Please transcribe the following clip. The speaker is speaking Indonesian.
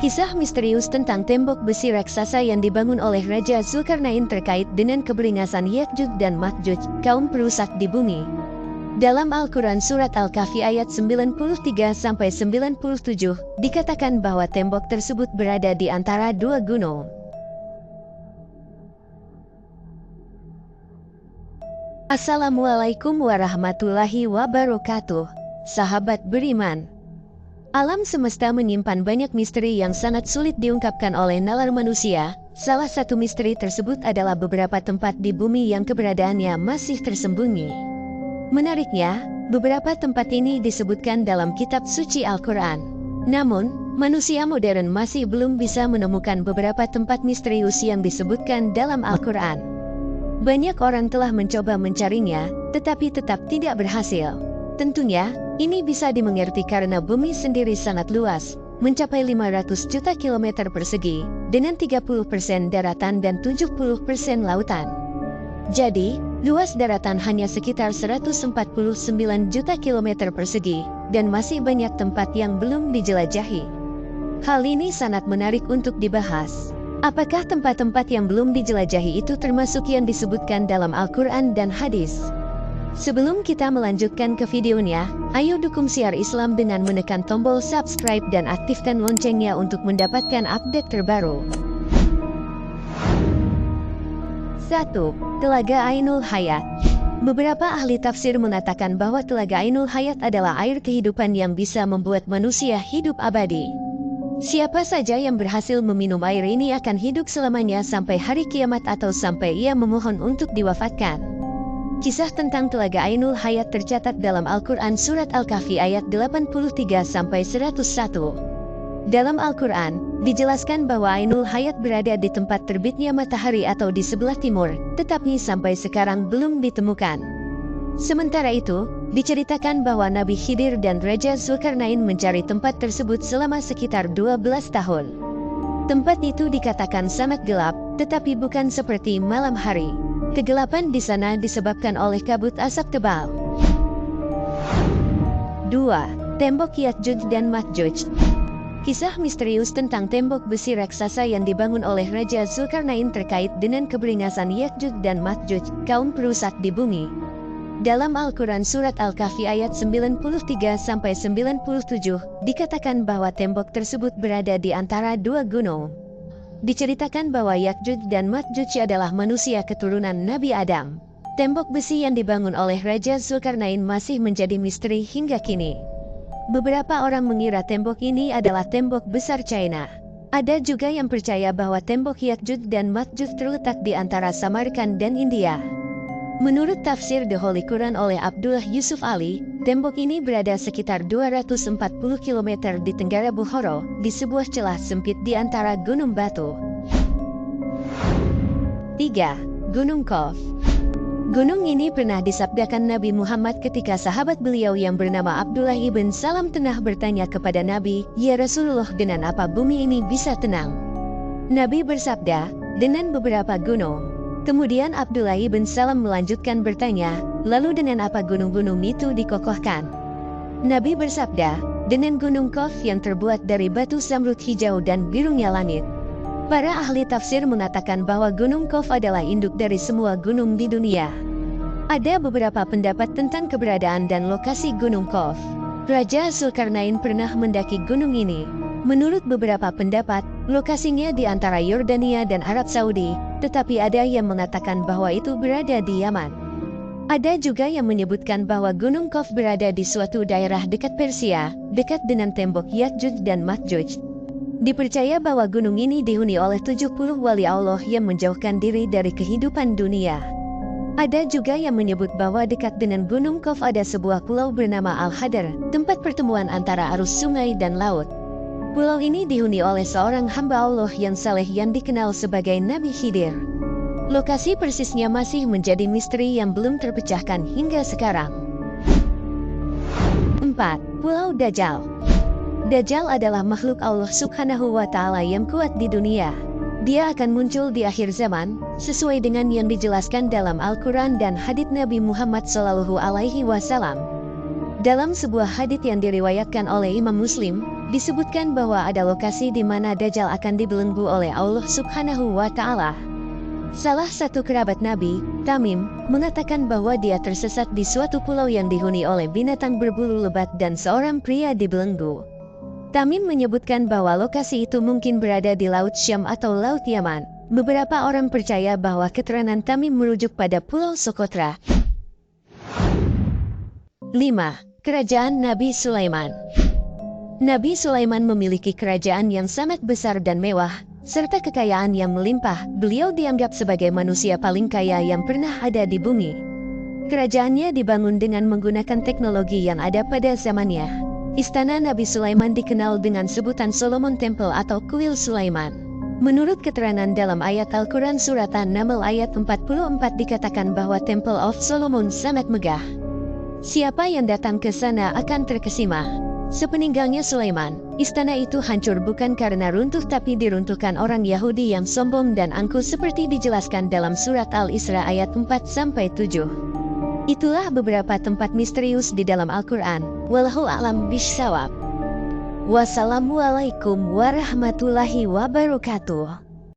Kisah misterius tentang tembok besi raksasa yang dibangun oleh Raja Zulkarnain terkait dengan keberingasan Ya'juj dan Ma'juj, kaum perusak di bumi. Dalam Al-Quran Surat Al-Kahfi ayat 93-97, dikatakan bahwa tembok tersebut berada di antara dua gunung. Assalamualaikum warahmatullahi wabarakatuh, sahabat beriman. Alam semesta menyimpan banyak misteri yang sangat sulit diungkapkan oleh nalar manusia. Salah satu misteri tersebut adalah beberapa tempat di bumi yang keberadaannya masih tersembunyi. Menariknya, beberapa tempat ini disebutkan dalam kitab suci Al-Quran. Namun, manusia modern masih belum bisa menemukan beberapa tempat misterius yang disebutkan dalam Al-Quran. Banyak orang telah mencoba mencarinya, tetapi tetap tidak berhasil. Tentunya, ini bisa dimengerti karena bumi sendiri sangat luas, mencapai 500 juta kilometer persegi, dengan 30% daratan dan 70% lautan. Jadi, luas daratan hanya sekitar 149 juta kilometer persegi, dan masih banyak tempat yang belum dijelajahi. Hal ini sangat menarik untuk dibahas. Apakah tempat-tempat yang belum dijelajahi itu termasuk yang disebutkan dalam Al-Quran dan hadis? Sebelum kita melanjutkan ke videonya, ayo dukung siar Islam dengan menekan tombol subscribe dan aktifkan loncengnya untuk mendapatkan update terbaru. 1. Telaga Ainul Hayat. Beberapa ahli tafsir mengatakan bahwa Telaga Ainul Hayat adalah air kehidupan yang bisa membuat manusia hidup abadi. Siapa saja yang berhasil meminum air ini akan hidup selamanya sampai hari kiamat atau sampai ia memohon untuk diwafatkan. Kisah tentang Telaga Ainul Hayat tercatat dalam Al-Quran Surat Al-Kahfi ayat 83-101. Dalam Al-Quran, dijelaskan bahwa Ainul Hayat berada di tempat terbitnya matahari atau di sebelah timur, tetapi sampai sekarang belum ditemukan. Sementara itu, diceritakan bahwa Nabi Khidir dan Raja Zulkarnain mencari tempat tersebut selama sekitar 12 tahun. Tempat itu dikatakan sangat gelap, tetapi bukan seperti malam hari. Kegelapan di sana disebabkan oleh kabut asap tebal. 2. Tembok Ya'juj dan Ma'juj. Kisah misterius tentang tembok besi raksasa yang dibangun oleh Raja Zulkarnain terkait dengan keberingasan Ya'juj dan Ma'juj, kaum perusak di bumi. Dalam Al-Quran Surat Al-Kahfi ayat 93-97, dikatakan bahwa tembok tersebut berada di antara dua gunung. Diceritakan bahwa Ya'juj dan Ma'juj adalah manusia keturunan Nabi Adam. Tembok besi yang dibangun oleh Raja Zulkarnain masih menjadi misteri hingga kini. Beberapa orang mengira tembok ini adalah tembok besar China. Ada juga yang percaya bahwa tembok Ya'juj dan Ma'juj terletak di antara Samarkand dan India. Menurut tafsir The Holy Quran oleh Abdullah Yusuf Ali, tembok ini berada sekitar 240 km di tenggara Bukhara, di sebuah celah sempit di antara gunung batu. 3. Gunung Qaf. Gunung ini pernah disabdakan Nabi Muhammad ketika sahabat beliau yang bernama Abdullah ibn Salam tengah bertanya kepada Nabi, "Ya Rasulullah, dengan apa bumi ini bisa tenang?" Nabi bersabda, "Dengan beberapa gunung." Kemudian Abdullah ibn Salam melanjutkan bertanya, "Lalu dengan apa gunung-gunung itu dikokohkan?" Nabi bersabda, "Dengan gunung Qaf yang terbuat dari batu zamrud hijau dan birunya langit." Para ahli tafsir mengatakan bahwa gunung Qaf adalah induk dari semua gunung di dunia. Ada beberapa pendapat tentang keberadaan dan lokasi gunung Qaf. Raja Zulkarnain pernah mendaki gunung ini. Menurut beberapa pendapat, lokasinya di antara Yordania dan Arab Saudi, tetapi ada yang mengatakan bahwa itu berada di Yaman. Ada juga yang menyebutkan bahwa Gunung Qaf berada di suatu daerah dekat Persia, dekat dengan tembok Ya'juj dan Ma'juj. Dipercaya bahwa gunung ini dihuni oleh 70 wali Allah yang menjauhkan diri dari kehidupan dunia. Ada juga yang menyebut bahwa dekat dengan Gunung Qaf ada sebuah pulau bernama Al-Hadar, tempat pertemuan antara arus sungai dan laut. Pulau ini dihuni oleh seorang hamba Allah yang saleh yang dikenal sebagai Nabi Khidir. Lokasi persisnya masih menjadi misteri yang belum terpecahkan hingga sekarang. 4. Pulau Dajjal. Dajjal adalah makhluk Allah Subhanahu wa Ta'ala yang kuat di dunia. Dia akan muncul di akhir zaman, sesuai dengan yang dijelaskan dalam Al-Quran dan hadits Nabi Muhammad SAW. Dalam sebuah hadits yang diriwayatkan oleh Imam Muslim, disebutkan bahwa ada lokasi di mana Dajjal akan dibelenggu oleh Allah Subhanahu wa Ta'ala. Salah satu kerabat Nabi, Tamim, mengatakan bahwa dia tersesat di suatu pulau yang dihuni oleh binatang berbulu lebat dan seorang pria dibelenggu. Tamim menyebutkan bahwa lokasi itu mungkin berada di Laut Syam atau Laut Yaman. Beberapa orang percaya bahwa keterangan Tamim merujuk pada Pulau Sokotra. 5. Kerajaan Nabi Sulaiman. Nabi Sulaiman memiliki kerajaan yang sangat besar dan mewah, serta kekayaan yang melimpah. Beliau dianggap sebagai manusia paling kaya yang pernah ada di bumi. Kerajaannya dibangun dengan menggunakan teknologi yang ada pada zamannya. Istana Nabi Sulaiman dikenal dengan sebutan Solomon Temple atau Kuil Sulaiman. Menurut keterangan dalam ayat Al-Quran Surat An-Naml ayat 44 dikatakan bahwa Temple of Solomon sangat megah. Siapa yang datang ke sana akan terkesima. Sepeninggalnya Sulaiman, istana itu hancur bukan karena runtuh tapi diruntuhkan orang Yahudi yang sombong dan angkuh seperti dijelaskan dalam Surat Al-Isra ayat 4-7. Itulah beberapa tempat misterius di dalam Al-Quran. Wallahu a'lam bishawab. Wassalamualaikum warahmatullahi wabarakatuh.